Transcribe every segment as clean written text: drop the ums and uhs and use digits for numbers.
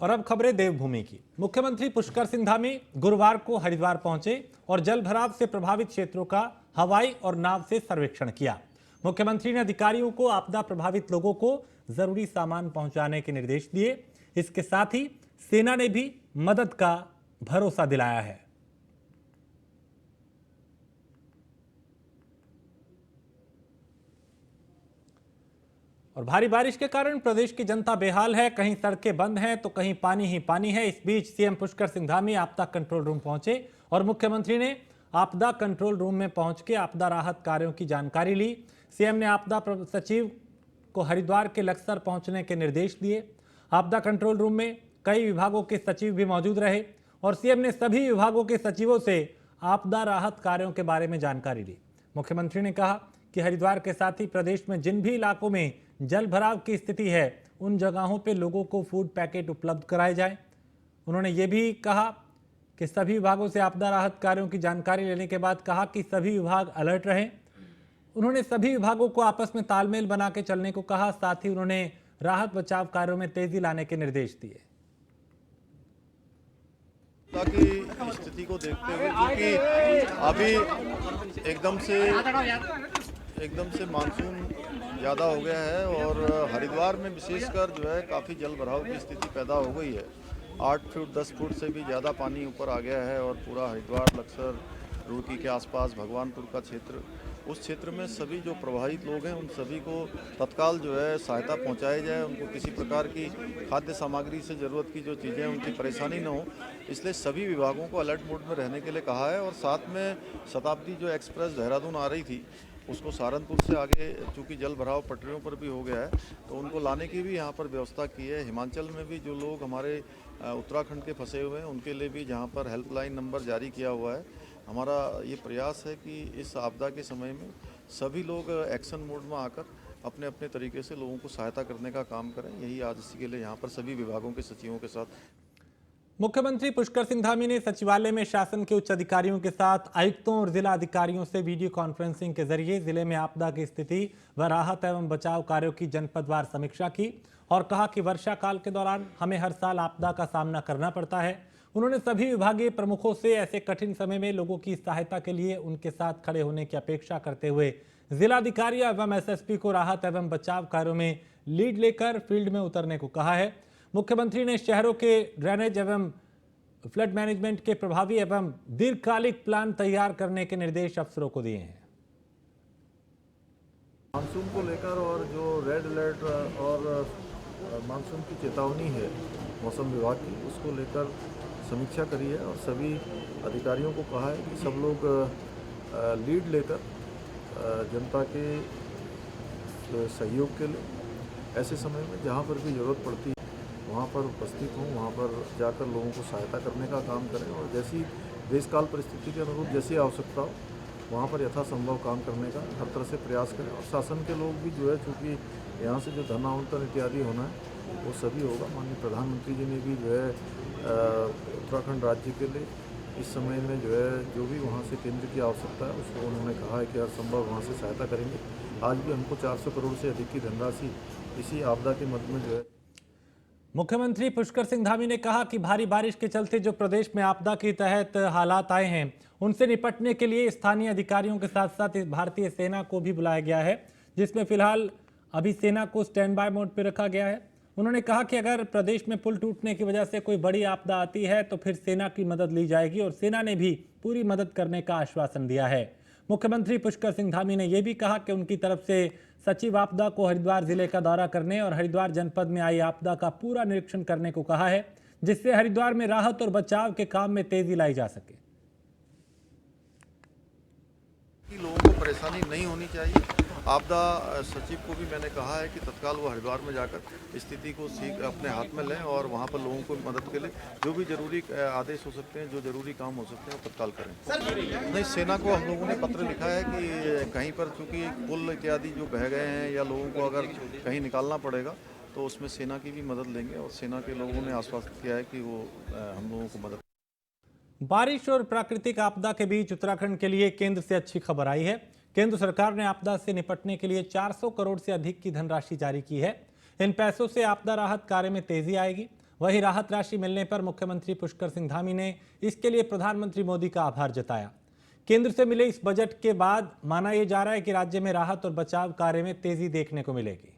और अब खबरें देवभूमि की। मुख्यमंत्री पुष्कर सिंह धामी गुरुवार को हरिद्वार पहुंचे और जल भराव से प्रभावित क्षेत्रों का हवाई और नाव से सर्वेक्षण किया। मुख्यमंत्री ने अधिकारियों को आपदा प्रभावित लोगों को जरूरी सामान पहुंचाने के निर्देश दिए। इसके साथ ही सेना ने भी मदद का भरोसा दिलाया है। और भारी बारिश के कारण प्रदेश की जनता बेहाल है। कहीं सड़कें बंद हैं तो कहीं पानी ही पानी है। इस बीच सीएम पुष्कर सिंह धामी आपदा कंट्रोल रूम पहुंचे और मुख्यमंत्री ने आपदा कंट्रोल रूम में पहुंच के आपदा राहत कार्यों की जानकारी ली। सीएम ने आपदा सचिव को हरिद्वार के लक्सर पहुंचने के निर्देश दिए। आपदा कंट्रोल रूम में कई विभागों के सचिव भी मौजूद रहे और सीएम ने सभी विभागों के सचिवों से आपदा राहत कार्यों के बारे में जानकारी ली। मुख्यमंत्री ने कहा कि हरिद्वार के साथ ही प्रदेश में जिन भी इलाकों में जल भराव की स्थिति है उन जगहों पे लोगों को फूड पैकेट उपलब्ध कराए जाएं। उन्होंने ये भी कहा कि सभी विभागों से आपदा राहत कार्यों की जानकारी लेने के बाद कहा कि सभी विभाग अलर्ट रहें। उन्होंने सभी विभागों को आपस में तालमेल बना के चलने को कहा। साथ ही उन्होंने राहत बचाव कार्यों में तेजी लाने के निर्देश दिए। ताकि स्थिति को देखते हुए, क्योंकि अभी एकदम से मानसून ज़्यादा हो गया है और हरिद्वार में विशेषकर जो है काफ़ी जल भराव की स्थिति पैदा हो गई है। 8 फुट 10 फुट से भी ज़्यादा पानी ऊपर आ गया है और पूरा हरिद्वार, लक्सर, रुड़की के आसपास, भगवानपुर का क्षेत्र, उस क्षेत्र में सभी जो प्रभावित लोग हैं उन सभी को तत्काल जो है सहायता पहुंचाई जाए। उनको किसी प्रकार की खाद्य सामग्री से ज़रूरत की जो चीज़ें उनकी परेशानी न हो, इसलिए सभी विभागों को अलर्ट मोड में रहने के लिए कहा है। और साथ में शताब्दी जो एक्सप्रेस देहरादून आ रही थी उसको सहारनपुर से आगे, चूँकि जल भराव पटरियों पर भी हो गया है, तो उनको लाने की भी यहाँ पर व्यवस्था की है। हिमाचल में भी जो लोग हमारे उत्तराखंड के फंसे हुए हैं उनके लिए भी जहाँ पर हेल्पलाइन नंबर जारी किया हुआ है। हमारा ये प्रयास है कि इस आपदा के समय में सभी लोग एक्शन मोड में आकर अपने अपने तरीके से लोगों को सहायता करने का काम करें। यही आज इसी के लिए यहाँ पर सभी विभागों के सचिवों के साथ मुख्यमंत्री पुष्कर सिंह धामी ने सचिवालय में शासन के उच्च अधिकारियों के साथ आयुक्तों और जिला अधिकारियों से वीडियो कॉन्फ्रेंसिंग के जरिए जिले में आपदा की स्थिति व राहत एवं बचाव कार्यों की जनपदवार समीक्षा की और कहा कि वर्षा काल के दौरान हमें हर साल आपदा का सामना करना पड़ता है। उन्होंने सभी विभागीय प्रमुखों से ऐसे कठिन समय में लोगों की सहायता के लिए उनके साथ खड़े होने की अपेक्षा करते हुए जिलाधिकारी एवं एसएसपी को राहत एवं बचाव कार्यों में लीड लेकर फील्ड में उतरने को कहा है। मुख्यमंत्री ने शहरों के ड्रेनेज एवं फ्लड मैनेजमेंट के प्रभावी एवं दीर्घकालिक प्लान तैयार करने के निर्देश अफसरों को दिए हैं। मानसून को लेकर और जो रेड अलर्ट और मानसून की चेतावनी है मौसम विभाग की, उसको लेकर समीक्षा करी है और सभी अधिकारियों को कहा है कि सब लोग लीड लेकर जनता के सहयोग के लिए ऐसे समय में जहाँ पर भी ज़रूरत पड़ती है वहाँ पर उपस्थित हों, वहाँ पर जाकर लोगों को सहायता करने का काम करें और जैसी देशकाल परिस्थिति के अनुरूप जैसी आवश्यकता हो वहाँ पर यथासंभव काम करने का हर तरह से प्रयास करें। और शासन के लोग भी जो है, चूँकि यहाँ से जो धन आवंटन इत्यादि होना है वो सभी होगा। माननीय प्रधानमंत्री जी ने भी जो है उत्तराखंड राज्य के लिए इस समय में जो है जो भी वहाँ से केंद्र की आवश्यकता है उसको उन्होंने कहा है कि हर संभव वहाँ से सहायता करेंगे। आज भी हमको 400 करोड़ से अधिक की धनराशि इसी आपदा के मद में जो है। मुख्यमंत्री पुष्कर सिंह धामी ने कहा कि भारी बारिश के चलते जो प्रदेश में आपदा के तहत हालात आए हैं उनसे निपटने के लिए स्थानीय अधिकारियों के साथ साथ भारतीय सेना को भी बुलाया गया है, जिसमें फिलहाल अभी सेना को स्टैंड बाय मोड पर रखा गया है। उन्होंने कहा कि अगर प्रदेश में पुल टूटने की वजह से कोई बड़ी आपदा आती है तो फिर सेना की मदद ली जाएगी और सेना ने भी पूरी मदद करने का आश्वासन दिया है। मुख्यमंत्री पुष्कर सिंह धामी ने यह भी कहा कि उनकी तरफ से सचिव आपदा को हरिद्वार जिले का दौरा करने और हरिद्वार जनपद में आई आपदा का पूरा निरीक्षण करने को कहा है, जिससे हरिद्वार में राहत और बचाव के काम में तेजी लाई जा सके। लोगों को परेशानी नहीं होनी चाहिए। आपदा सचिव को भी मैंने कहा है कि तत्काल वो हरिद्वार में जाकर स्थिति को अपने हाथ में लें और वहाँ पर लोगों को मदद के लिए जो भी जरूरी आदेश हो सकते हैं, जो जरूरी काम हो सकते हैं वो तत्काल करें। नहीं, सेना को हम लोगों ने पत्र लिखा है कि कहीं पर चूँकि पुल इत्यादि जो बह गए हैं या लोगों को अगर कहीं निकालना पड़ेगा तो उसमें सेना की भी मदद लेंगे और सेना के लोगों ने आश्वस्त किया है कि वो हम लोगों को मदद। बारिश और प्राकृतिक आपदा के बीच उत्तराखंड के लिए केंद्र से अच्छी खबर आई है। केंद्र सरकार ने आपदा से निपटने के लिए 400 करोड़ से अधिक की धनराशि जारी की है। इन पैसों से आपदा राहत कार्य में तेजी आएगी। वहीं राहत राशि मिलने पर मुख्यमंत्री पुष्कर सिंह धामी ने इसके लिए प्रधानमंत्री मोदी का आभार जताया। केंद्र से मिले इस बजट के बाद माना यह जा रहा है कि राज्य में राहत और बचाव कार्य में तेजी देखने को मिलेगी।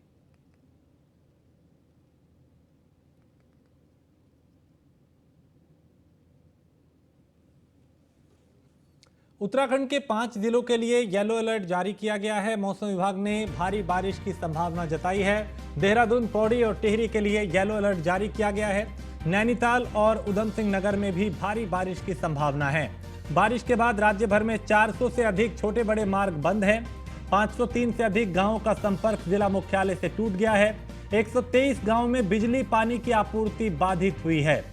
उत्तराखंड के 5 जिलों के लिए येलो अलर्ट जारी किया गया है। मौसम विभाग ने भारी बारिश की संभावना जताई है। देहरादून, पौड़ी और टिहरी के लिए येलो अलर्ट जारी किया गया है। नैनीताल और उधम सिंह नगर में भी भारी बारिश की संभावना है। बारिश के बाद राज्य भर में 400 से अधिक छोटे बड़े मार्ग बंद हैं। 503 से अधिक गांवों का संपर्क जिला मुख्यालय से टूट गया है। 123 गांवों में बिजली पानी की आपूर्ति बाधित हुई है।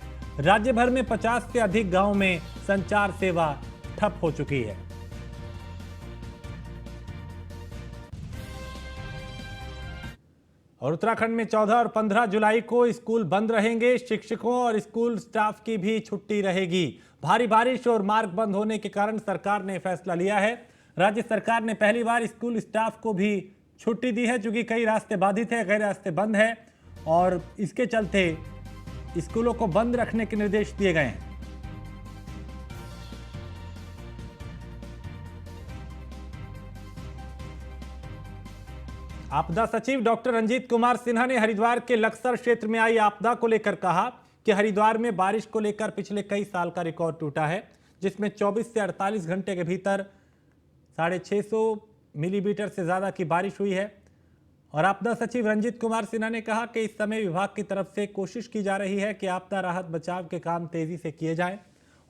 राज्य भर में 50 से अधिक गांवों में संचार सेवा ठप हो चुकी है। और उत्तराखंड में 14 और 15 जुलाई को स्कूल बंद रहेंगे। शिक्षकों और स्कूल स्टाफ की भी छुट्टी रहेगी। भारी बारिश और मार्ग बंद होने के कारण सरकार ने फैसला लिया है। राज्य सरकार ने पहली बार स्कूल स्टाफ को भी छुट्टी दी है, क्योंकि कई रास्ते बाधित है, कई रास्ते बंद है और इसके चलते स्कूलों को बंद रखने के निर्देश दिए गए हैं। आपदा सचिव डॉक्टर रंजीत कुमार सिन्हा ने हरिद्वार के लक्सर क्षेत्र में आई आपदा को लेकर कहा कि हरिद्वार में बारिश को लेकर पिछले कई साल का रिकॉर्ड टूटा है, जिसमें 24 से 48 घंटे के भीतर 650 मिलीमीटर से ज़्यादा की बारिश हुई है। और आपदा सचिव रंजीत कुमार सिन्हा ने कहा कि इस समय विभाग की तरफ से कोशिश की जा रही है कि आपदा राहत बचाव के काम तेज़ी से किए जाएं।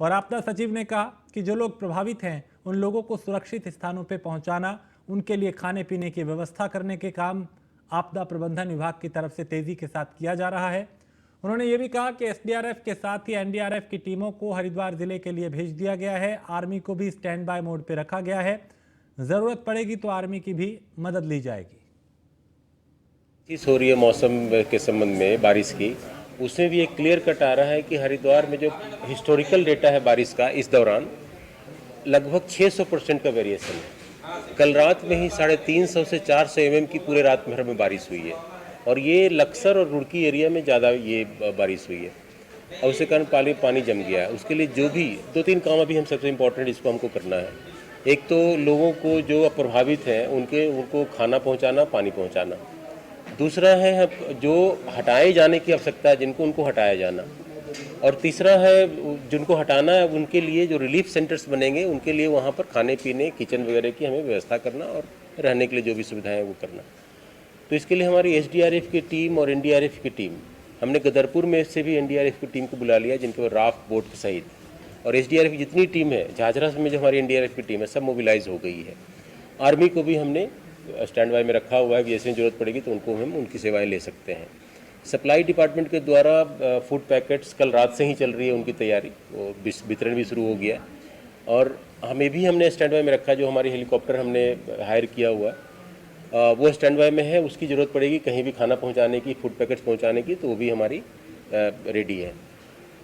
और आपदा सचिव ने कहा कि जो लोग प्रभावित हैं उन लोगों को सुरक्षित स्थानों पर पहुँचाना, उनके लिए खाने पीने की व्यवस्था करने के काम आपदा प्रबंधन विभाग की तरफ से तेजी के साथ किया जा रहा है। उन्होंने ये भी कहा कि एसडीआरएफ के साथ ही एनडीआरएफ की टीमों को हरिद्वार जिले के लिए भेज दिया गया है। आर्मी को भी स्टैंड बाय मोड पर रखा गया है। जरूरत पड़ेगी तो आर्मी की भी मदद ली जाएगी। इस हो रही है मौसम के संबंध में बारिश की, उसमें भी एक क्लियर कट आ रहा है कि हरिद्वार में जो हिस्टोरिकल डेटा है बारिश का इस दौरान लगभग 600% का वेरिएशन है। कल रात में ही 350 से 400 mm की पूरे रात भर में बारिश हुई है और ये लक्सर और रुड़की एरिया में ज़्यादा ये बारिश हुई है और उसके कारण पानी जम गया है। उसके लिए जो भी 2-3 काम अभी हम सबसे इम्पोर्टेंट इसको हमको करना है। एक तो लोगों को जो प्रभावित हैं उनको खाना पहुंचाना, पानी पहुंचाना। दूसरा है जो हटाए जाने की आवश्यकता है जिनको, उनको हटाया जाना। और तीसरा है जिनको हटाना है उनके लिए जो रिलीफ सेंटर्स बनेंगे उनके लिए वहाँ पर खाने पीने, किचन वगैरह की हमें व्यवस्था करना और रहने के लिए जो भी सुविधाएं हैं वो करना। तो इसके लिए हमारी एसडीआरएफ की टीम और एनडीआरएफ की टीम, हमने गदरपुर में से भी एनडीआरएफ की टीम को बुला लिया, जिनके राफ्ट बोट सहित, और एसडीआरएफ की जितनी टीम है, झाझरा में जो हमारी एनडीआरएफ की टीम है, सब मोबिलाइज हो गई है। आर्मी को भी हमने स्टैंड बाय में रखा हुआ है कि जैसे जरूरत पड़ेगी तो उनको हम उनकी सेवाएं ले सकते हैं। सप्लाई डिपार्टमेंट के द्वारा फूड पैकेट्स कल रात से ही चल रही है, उनकी तैयारी, वो वितरण भी शुरू हो गया है। और हमें भी हमने स्टैंड बाय में रखा, जो हमारी हेलीकॉप्टर हमने हायर किया हुआ वो स्टैंड बाय में है। उसकी ज़रूरत पड़ेगी कहीं भी खाना पहुंचाने की, फूड पैकेट्स पहुंचाने की, तो वो भी हमारी रेडी है।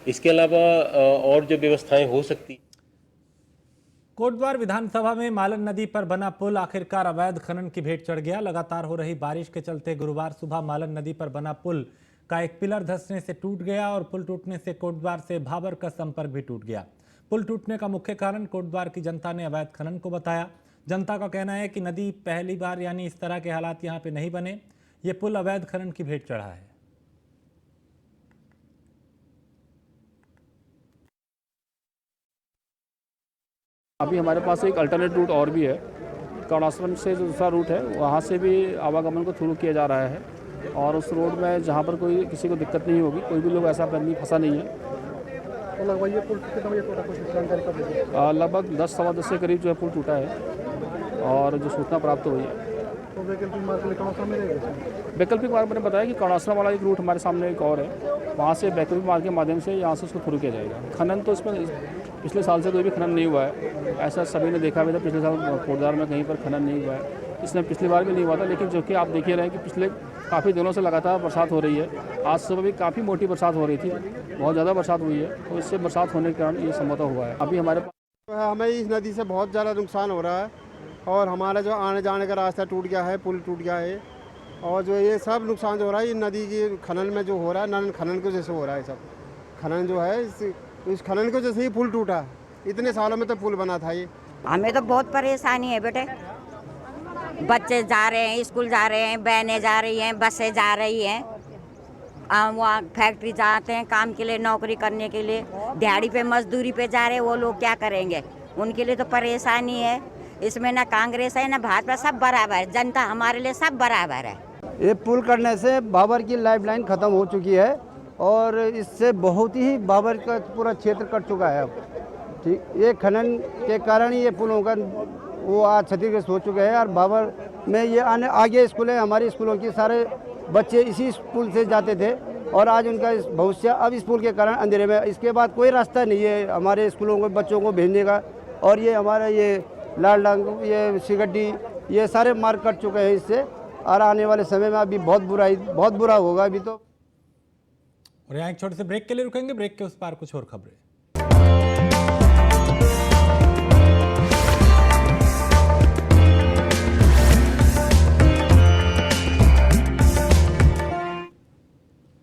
इसके अलावा और जो व्यवस्थाएं हो सकती। कोटद्वार विधानसभा में मालन नदी पर बना पुल आखिरकार अवैध खनन की भेंट चढ़ गया। लगातार हो रही बारिश के चलते गुरुवार सुबह मालन नदी पर बना पुल का एक पिलर धंसने से टूट गया और पुल टूटने से कोटद्वार से भाबर का संपर्क भी टूट गया। पुल टूटने का मुख्य कारण कोटद्वार की जनता ने अवैध खनन को बताया। जनता का कहना है कि नदी पहली बार यानी इस तरह के हालात यहाँ पे नहीं बने, ये पुल अवैध खनन की भेंट चढ़ा है। अभी हमारे पास एक अल्टरनेट रूट और भी है, कर्णाश्रम से जो दूसरा रूट है वहाँ से भी आवागमन को थ्रू किया जा रहा है और उस रोड में जहाँ पर कोई किसी को दिक्कत नहीं होगी, कोई भी लोग ऐसा आदमी फंसा नहीं है। तो लगभग ये पुल कितना बजे टूटा, कुछ जानकारी कर दीजिए। लगभग 10-10:15 के करीब जो है पुल टूटा है और जो सूचना प्राप्त हुई है। तो वैकल्पिक मार्ग के लिए कर्णाश्रम में रहेगा। वैकल्पिक मार्ग मैंने बताया कि कर्णाश्रम वाला एक रूट हमारे सामने एक और है, वहाँ से वैकल्पिक मार्ग के माध्यम से यहाँ से उसको थ्रू किया जाएगा। खनन तो इसमें पिछले साल से कोई भी खनन नहीं हुआ है, ऐसा सभी ने देखा भी था। पिछले साल कोटद्वार में कहीं पर खनन नहीं हुआ है, इसमें पिछली बार भी नहीं हुआ था। लेकिन जो कि आप देखिए रहे हैं कि पिछले काफ़ी दिनों से लगातार बरसात हो रही है। आज सुबह भी काफ़ी मोटी बरसात हो रही थी, बहुत ज़्यादा बरसात हुई है, तो इससे बरसात होने के कारण ये संभवतः हुआ है। अभी हमारे पास हमें इस नदी से बहुत ज़्यादा नुकसान हो रहा है और हमारा जो आने जाने का रास्ता टूट गया है, पुल टूट गया है और जो ये सब नुकसान जो हो रहा है, ये नदी की खनन में जो हो रहा है, नन खनन की वजह से हो रहा है। सब खनन जो है, इस खनन की वजह से ही पुल टूटा। इतने सालों में तो पुल बना था ये। हमें तो बहुत परेशानी है बेटे। बच्चे जा रहे हैं, स्कूल जा रहे हैं, बहनें जा रही हैं, बसें जा रही हैं, वहाँ फैक्ट्री जाते हैं काम के लिए, नौकरी करने के लिए, दिहाड़ी पे मजदूरी पे जा रहे हैं। वो लोग क्या करेंगे? उनके लिए तो परेशानी है। इसमें ना कांग्रेस है ना भाजपा, सब बराबर है। जनता हमारे लिए सब बराबर है। ये पुल करने से बाबर की लाइफलाइन ख़त्म हो चुकी है और इससे बहुत ही बाबर का पूरा क्षेत्र कट चुका है अब। ठीक, ये खनन के कारण ही ये पुल होकर वो आज क्षतिग्रस्त हो चुके हैं। और बाबर में ये आगे स्कूल है, हमारी स्कूलों की सारे बच्चे इसी पुल से जाते थे और आज उनका भविष्य अब इस पुल के कारण अंधेरे में। इसके बाद कोई रास्ता नहीं है हमारे स्कूलों को बच्चों को भेजने का। और ये हमारा ये लालडंग, ये सिगड्डी, ये सारे मार्ग कट चुके हैं इससे। और आने वाले समय में अभी बहुत बुरा होगा अभी तो। और यहाँ एक छोटे से ब्रेक के लिए रुकेंगे। ब्रेक के उस पार कुछ और खबरें।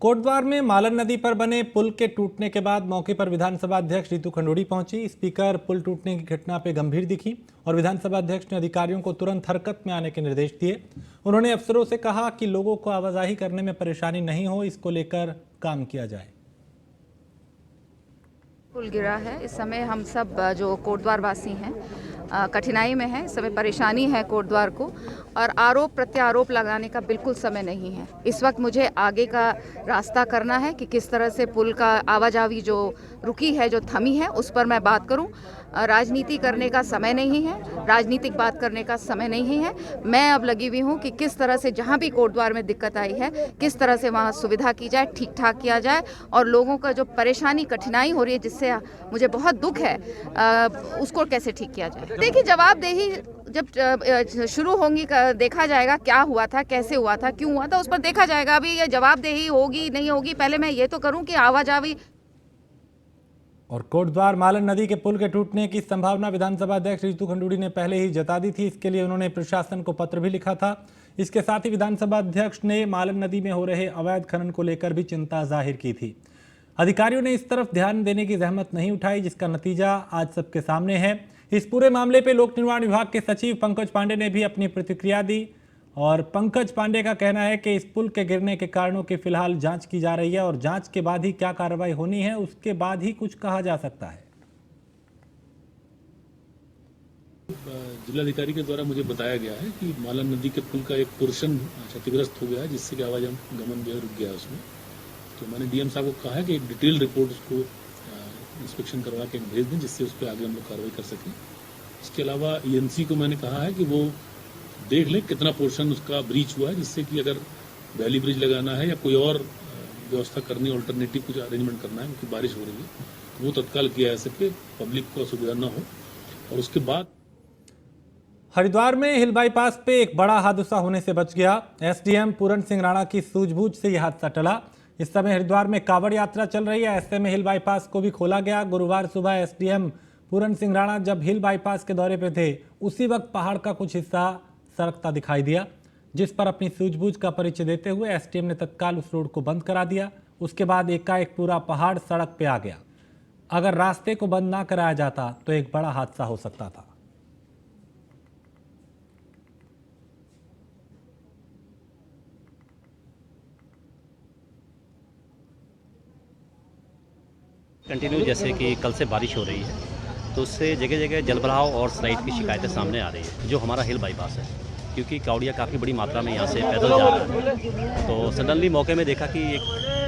कोटद्वार में मालन नदी पर बने पुल के टूटने के बाद मौके पर विधानसभा अध्यक्ष रितु खंडूड़ी पहुंची। स्पीकर पुल टूटने की घटना पर गंभीर दिखी और विधानसभा अध्यक्ष ने अधिकारियों को तुरंत हरकत में आने के निर्देश दिए। उन्होंने अफसरों से कहा कि लोगों को आवाजाही करने में परेशानी नहीं हो, इसको लेकर काम किया जाए। पुल गिरा है, इस समय हम सब जो कोटद्वार वासी हैं कठिनाई में हैं। इस समय परेशानी है कोटद्वार को और आरोप प्रत्यारोप लगाने का बिल्कुल समय नहीं है। इस वक्त मुझे आगे का रास्ता करना है कि किस तरह से पुल का आवाजाही जो रुकी है, जो थमी है, उस पर मैं बात करूं। राजनीति करने का समय नहीं है, राजनीतिक बात करने का समय नहीं है। मैं अब लगी हुई हूं कि किस तरह से जहां भी कोटद्वार में दिक्कत आई है, किस तरह से वहां सुविधा की जाए, ठीक ठाक किया जाए और लोगों का जो परेशानी कठिनाई हो रही है, जिससे मुझे बहुत दुख है, उसको कैसे ठीक किया जाए। देखिए, जवाबदेही जब शुरू होंगी, देखा जाएगा क्या हुआ था, कैसे हुआ था, क्यों हुआ था, उस पर देखा जाएगा। अभी ये जवाबदेही होगी नहीं होगी, पहले मैं ये तो करूं कि आवाजाही। और कोटद्वार मालन नदी के पुल के टूटने की संभावना विधानसभा अध्यक्ष रितु खंडूड़ी ने पहले ही जता दी थी। इसके लिए उन्होंने प्रशासन को पत्र भी लिखा था। इसके साथ ही विधानसभा अध्यक्ष ने मालन नदी में हो रहे अवैध खनन को लेकर भी चिंता जाहिर की थी। अधिकारियों ने इस तरफ ध्यान देने की जहमत नहीं उठाई, जिसका नतीजा आज सबके सामने है। इस पूरे मामले पर लोक निर्माण विभाग के सचिव पंकज पांडे ने भी अपनी प्रतिक्रिया दी और पंकज पांडे का कहना है कि इस पुल के गिरने के कारणों की फिलहाल जांच की जा रही है और जांच के बाद ही क्या कार्रवाई होनी है, उसके बाद ही कुछ कहा जा सकता है। जिलाधिकारी के द्वारा मुझे बताया गया है कि मालन नदी के पुल का एक पोर्शन क्षतिग्रस्त हो गया है, जिससे कि आवागमन जो है रुक गया है उसमें। तो मैंने डीएम साहब को कहा है कि एक डिटेल रिपोर्ट उसको इंस्पेक्शन करवा के भेज दें, जिससे उस पर आगे हम लोग कार्रवाई कर सकें। इसके अलावा ईएनसी को मैंने कहा है कि वो देख लें कितना पोर्शन उसका ब्रीच हुआ है, जिससे कि अगर वैली ब्रिज लगाना है या कोई और व्यवस्था करनी, ऑल्टरनेटिव कुछ अरेंजमेंट करना है, क्योंकि बारिश हो रही है, तो वो तत्काल किया जा सके, पब्लिक को असुविधा न हो। और उसके बाद हरिद्वार में हिल बाईपास पे एक बड़ा हादसा होने से बच गया। एसडीएम पूरन सिंह राणा की सूझबूझ से यह हादसा टला। इस समय हरिद्वार में कांवड़ यात्रा चल रही है, ऐसे में हिल बाईपास को भी खोला गया। गुरुवार सुबह एसडीएम पूरन सिंह राणा जब हिल बाईपास के दौरे पे थे, उसी वक्त पहाड़ का कुछ हिस्सा सरकता दिखाई दिया, जिस पर अपनी सूझबूझ का परिचय देते हुए एसडीएम ने तत्काल उस रोड को बंद करा दिया। उसके बाद एकाएक पूरा पहाड़ सड़क पे आ गया। अगर रास्ते को बंद ना कराया जाता तो एक बड़ा हादसा हो सकता था। कंटिन्यू जैसे कि कल से बारिश हो रही है, तो उससे जगह जगह जलभराव और स्लाइड की शिकायतें सामने आ रही है, जो हमारा हिल बाईपास है, क्योंकि कावड़िया काफ़ी बड़ी मात्रा में यहाँ से पैदल जा रहा है। तो सडनली मौके में देखा कि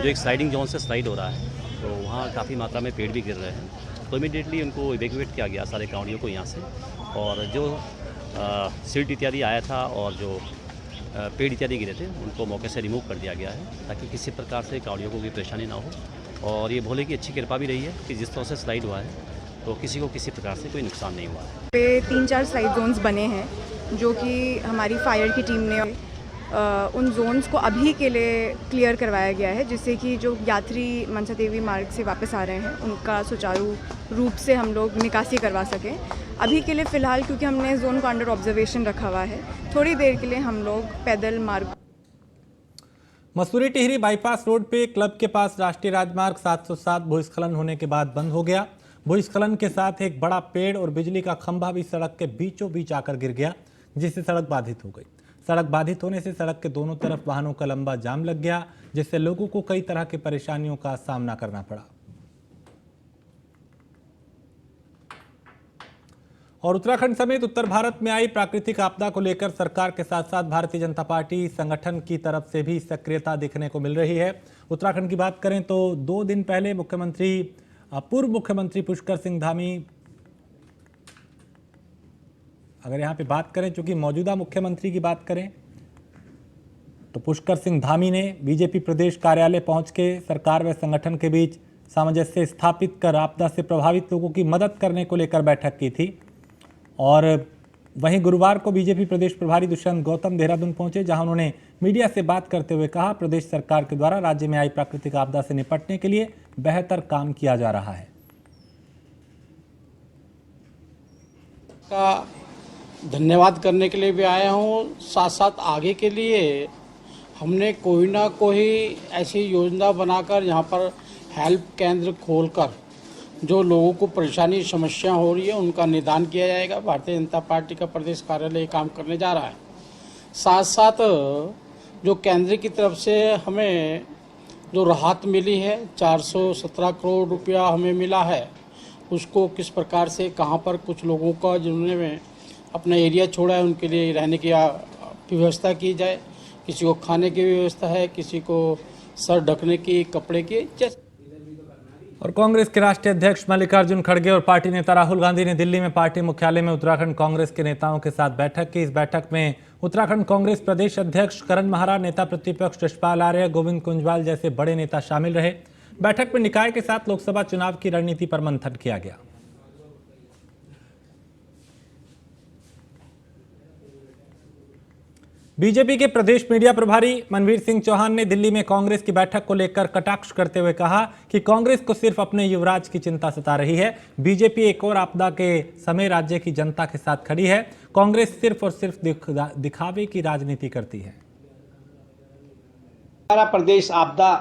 एक स्लाइडिंग जोन से स्लाइड हो रहा है, तो वहाँ काफ़ी मात्रा में पेड़ भी गिर रहे हैं। तो इमीडिएटली उनको इवैक्यूएट किया गया, सारे कावड़ियों को यहाँ से, और जो सीट इत्यादि आया था और जो पेड़ इत्यादि गिरे थे उनको मौके से रिमूव कर दिया गया है, ताकि किसी प्रकार से कावड़ियों को कोई परेशानी ना हो। और ये भोले की अच्छी कृपा भी रही है कि जिस तरह से स्लाइड हुआ है तो किसी को किसी प्रकार से कोई नुकसान नहीं हुआ है। पे 3-4 स्लाइड जोन्स बने हैं, जो कि हमारी फायर की टीम ने उन जोन्स को अभी के लिए क्लियर करवाया गया है, जिससे कि जो यात्री मनसा देवी मार्ग से वापस आ रहे हैं उनका सुचारू रूप से हम लोग निकासी करवा सकें। अभी के लिए फ़िलहाल क्योंकि हमने जोन को अंडर ऑब्जर्वेशन रखा हुआ है, थोड़ी देर के लिए हम लोग पैदल मार्ग मसूरी टिहरी बाईपास रोड पे क्लब के पास राष्ट्रीय राजमार्ग 707 भूस्खलन होने के बाद बंद हो गया। भूस्खलन के साथ एक बड़ा पेड़ और बिजली का खंभा भी सड़क के बीचों बीच आकर गिर गया, जिससे सड़क बाधित हो गई। सड़क बाधित होने से सड़क के दोनों तरफ वाहनों का लंबा जाम लग गया, जिससे लोगों को कई तरह की परेशानियों का सामना करना पड़ा। और उत्तराखंड समेत उत्तर भारत में आई प्राकृतिक आपदा को लेकर सरकार के साथ साथ भारतीय जनता पार्टी संगठन की तरफ से भी सक्रियता देखने को मिल रही है। उत्तराखंड की बात करें तो 2 दिन पहले पूर्व मुख्यमंत्री पुष्कर सिंह धामी, अगर यहाँ पे बात करें चूंकि मौजूदा मुख्यमंत्री की बात करें तो पुष्कर सिंह धामी ने बीजेपी प्रदेश कार्यालय पहुंच के सरकार व संगठन के बीच सामंजस्य स्थापित कर आपदा से प्रभावित लोगों की मदद करने को लेकर बैठक की थी। और वहीं गुरुवार को बीजेपी प्रदेश प्रभारी दुष्यंत गौतम देहरादून पहुंचे, जहां उन्होंने मीडिया से बात करते हुए कहा, प्रदेश सरकार के द्वारा राज्य में आई प्राकृतिक आपदा से निपटने के लिए बेहतर काम किया जा रहा है। का धन्यवाद करने के लिए भी आया हूं, साथ साथ आगे के लिए हमने कोई ना कोई ऐसी योजना बनाकर यहाँ पर हेल्प केंद्र खोलकर जो लोगों को परेशानी समस्या हो रही है उनका निदान किया जाएगा। भारतीय जनता पार्टी का प्रदेश कार्यालय काम करने जा रहा है। साथ साथ जो केंद्र की तरफ से हमें जो राहत मिली है 417 करोड़ रुपया हमें मिला है, उसको किस प्रकार से कहां पर कुछ लोगों का जिन्होंने अपना एरिया छोड़ा है उनके लिए रहने की व्यवस्था की जाए, किसी को खाने की व्यवस्था है, किसी को सर ढकने की, कपड़े की। और कांग्रेस के राष्ट्रीय अध्यक्ष मल्लिकार्जुन खड़गे और पार्टी नेता राहुल गांधी ने दिल्ली में पार्टी मुख्यालय में उत्तराखंड कांग्रेस के नेताओं के साथ बैठक की। इस बैठक में उत्तराखंड कांग्रेस प्रदेश अध्यक्ष करण महारा, नेता प्रतिपक्ष यशपाल आर्य, गोविंद कुंजवाल जैसे बड़े नेता शामिल रहे। बैठक में निकाय के साथ लोकसभा चुनाव की रणनीति पर मंथन किया गया। बीजेपी के प्रदेश मीडिया प्रभारी मनवीर सिंह चौहान ने दिल्ली में कांग्रेस की बैठक को लेकर कटाक्ष करते हुए कहा कि कांग्रेस को सिर्फ अपने युवराज की चिंता सता रही है। बीजेपी एक और आपदा के समय राज्य की जनता के साथ खड़ी है। कांग्रेस सिर्फ और सिर्फ दिखावे की राजनीति करती है। सारा प्रदेश आपदा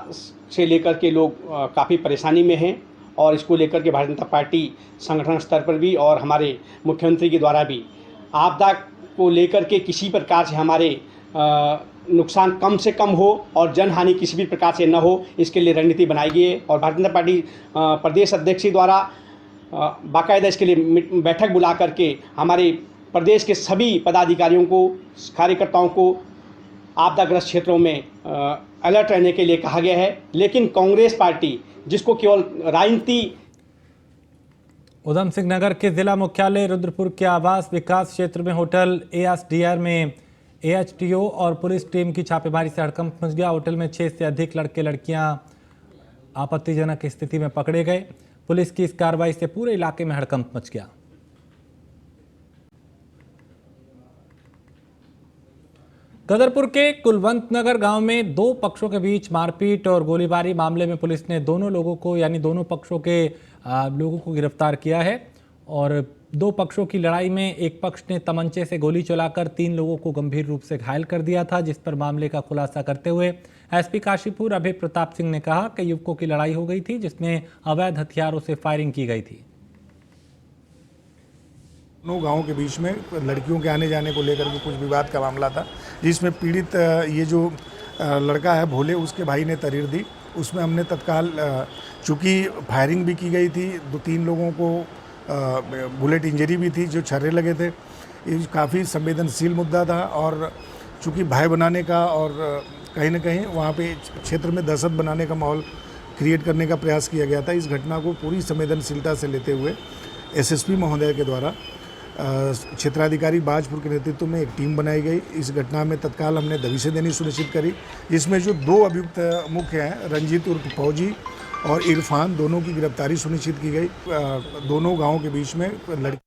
से लेकर के लोग काफ़ी परेशानी में हैं और इसको लेकर के भारतीय जनता पार्टी संगठन स्तर पर भी और हमारे मुख्यमंत्री के द्वारा भी आपदा को लेकर के किसी प्रकार से हमारे नुकसान कम से कम हो और जनहानि किसी भी प्रकार से न हो, इसके लिए रणनीति बनाई गई है। और भारतीय जनता पार्टी प्रदेश अध्यक्ष द्वारा बाकायदा इसके लिए बैठक बुला करके हमारे प्रदेश के सभी पदाधिकारियों को, कार्यकर्ताओं को आपदाग्रस्त क्षेत्रों में अलर्ट रहने के लिए कहा गया है। लेकिन कांग्रेस पार्टी जिसको केवल राजनीति उधम सिंह नगर के जिला मुख्यालय रुद्रपुर के आवास विकास क्षेत्र में होटल ASDR में AHTO और पुलिस टीम की छापेमारी से हड़कंप मच गया। होटल में 6 से अधिक लड़के लड़कियां आपत्तिजनक स्थिति में पकड़े गए। पुलिस की इस कार्रवाई से पूरे इलाके में हड़कंप मच गया। गदरपुर के कुलवंत नगर गांव में 2 पक्षों के बीच मारपीट और गोलीबारी मामले में पुलिस ने दोनों लोगों को यानी दोनों पक्षों के लोगों को गिरफ्तार किया है। और 2 पक्षों की लड़ाई में एक पक्ष ने तमंचे से गोली चलाकर 3 लोगों को गंभीर रूप से घायल कर दिया था, जिस पर मामले का खुलासा करते हुए SP काशीपुर अभय प्रताप सिंह ने कहा कि युवकों की लड़ाई हो गई थी जिसमें अवैध हथियारों से फायरिंग की गई थी। दोनों गाँव के बीच में लड़कियों के आने जाने को लेकर के कुछ विवाद का मामला था, जिसमें पीड़ित ये जो लड़का है भोले, उसके भाई ने तहरीर दी। उसमें हमने तत्काल चूँकि फायरिंग भी की गई थी, 2-3 लोगों को बुलेट इंजरी भी थी, जो छर्रे लगे थे। ये काफ़ी संवेदनशील मुद्दा था और चूँकि भय बनाने का और कहीं ना कहीं वहाँ पे क्षेत्र में दहशत बनाने का माहौल क्रिएट करने का प्रयास किया गया था। इस घटना को पूरी संवेदनशीलता से लेते हुए SSP महोदय के द्वारा क्षेत्राधिकारी बाजपुर के नेतृत्व में एक टीम बनाई गई। इस घटना में तत्काल हमने दबिशें देनी सुनिश्चित करी, जिसमें जो 2 अभियुक्त मुख्य हैं, रंजीत उर्फ फौजी और इरफान, दोनों की गिरफ्तारी सुनिश्चित की गई। दोनों गांवों के बीच में लड़की।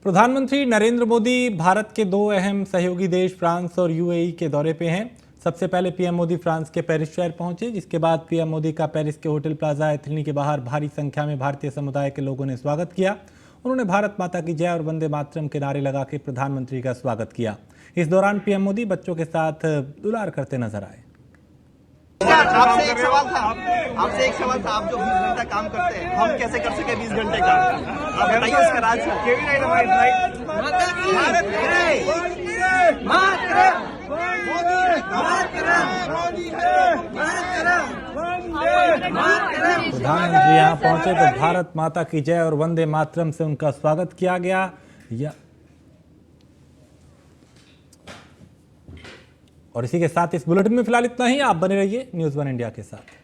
प्रधानमंत्री नरेंद्र मोदी भारत के 2 अहम सहयोगी देश फ्रांस और UAE के दौरे पे हैं। सबसे पहले PM मोदी फ्रांस के पेरिस शहर पहुंचे, जिसके बाद PM मोदी का पेरिस के होटल प्लाजा एथेनी के बाहर भारी संख्या में भारतीय समुदाय के लोगों ने स्वागत किया। उन्होंने भारत माता की जय और वंदे मातरम के नारे लगाकर प्रधानमंत्री का स्वागत किया। इस दौरान PM मोदी बच्चों के साथ दुलार करते नजर आए। आपसे एक सवाल था आप जो 20 घंटा काम करते हैं, हम कैसे कर सके 20 घंटे का? आप बताइए इसका राज। प्रधानमंत्री यहाँ पहुंचे तो भारत माता की जय और वंदे मातरम से उनका स्वागत किया गया। और इसी के साथ इस बुलेटिन में फिलहाल इतना ही। आप बने रहिए न्यूज़ 1 इंडिया के साथ।